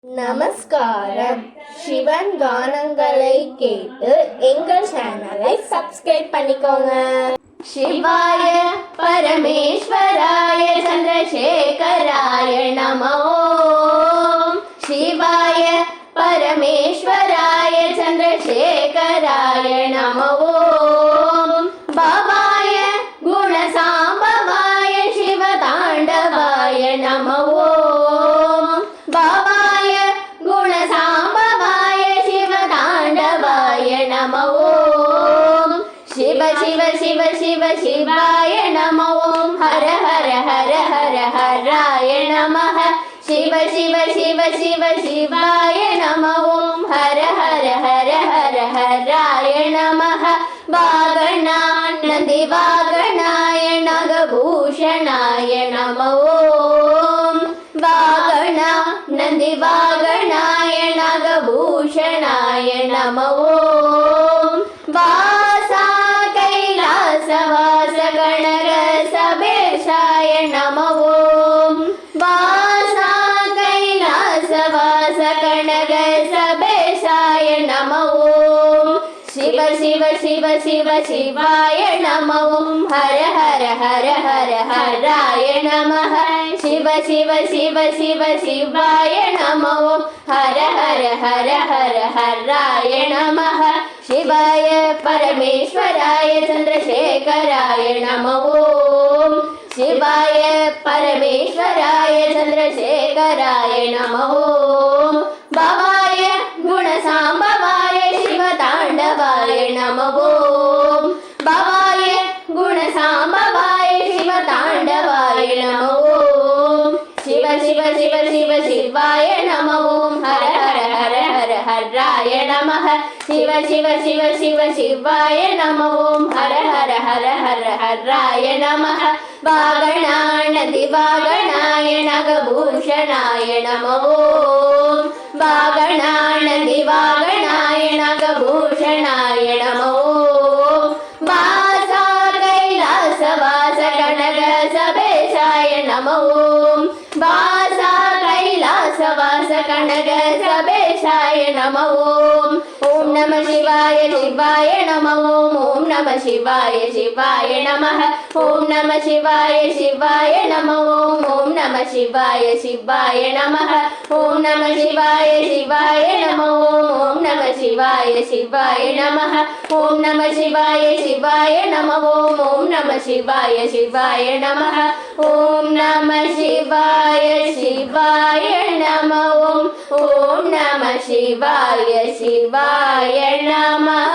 நமஸ்காரம். சிவன் கானங்களை கேட்டு எங்கள் சேனலை சப்ஸ்கிரைப் பண்ணிக்கோங்க. சிவாய பரமேஸ்வராய சந்திரசேகராய நமோ. சிவாய பரமேஸ்வராய சந்திரசேகராய நமோ. பாபாய குணசாம்பவாய சிவதாண்டவாய நமோ. பாபாய குணசாம்பவாய சிவதாண்டவாய நமோ. சிவ சிவ சிவ சிவ சிவாய நமோ. ஹர ஹர ஹர ஹர ஹராய நமः. சிவ சிவ சிவ சிவ சிவாய நமோ. ஹர ஹர ஹர ஹர ஹராய நமः. வாகனான் நந்தி வாகனாய நாகபூஷணாய நமோ. வாகனா நந்தி வாகனாய நாகபூஷணாய நமோ. வாசா கைலாசவாச கணரசபேஷாய நமோ. வாசா கைலாசவாச கணரசபேஷாய நமோ. சிவ சிவ சிவ சிவ சிவாய நமோ. ஹர ஹர ஹர ஹர ஹராய நமः. சிவ சிவ சிவ சிவ சிவாய நமோ. ஹர ஹர ஹர ஹர ஹராய நமः. சிவாய பரமேஸ்வராய சந்திரசேகராய நமோ. சிவாய பரமேஸ்வராய சந்திரசேகராய நமோ. பவாய குணசாம்பவாய சிவதாண்டவாய நமோ. பவாய குணசாம்பவாய சிவதாண்டவாய நமோ. சிவ சிவ சிவ சிவ சிவாய நமோ. ஹர ஹர ஹர ஹர ஹராய நமः. சிவ சிவ சிவ சிவ சிவாய நமோ. ஹர ஹர ஹர ஹர ஹராய நமः. வாகனாநந்தி வாகனாய நாகபூஷணாய நமோ. வாகனாநந்தி வாகனாய நாகபூஷணாய நமோ. வாசா கைலாசவாச கனகசபேஷாய நமோ. வாசா கைலாசவாச கனகசபேஷாய நமோ. ஓம் நம சிவாய சிவாய நமோ. ஓம் நம சிவாய சிவாய நமः. ஓம் நம சிவாய சிவாய நமோ. ஓம் நம சிவாய சிவாய நமः. ஓம் நம சிவாய சிவாய நமோ. ஓம் நம சிவாய சிவாய நமः. ஓம் நம சிவாய சிவாய நமோ. ஓம் நம சிவாய சிவாய நமः. ஓம் நம சிவாய சிவாய நமோ. ஓம் நம சிவாய சிவாய நமः.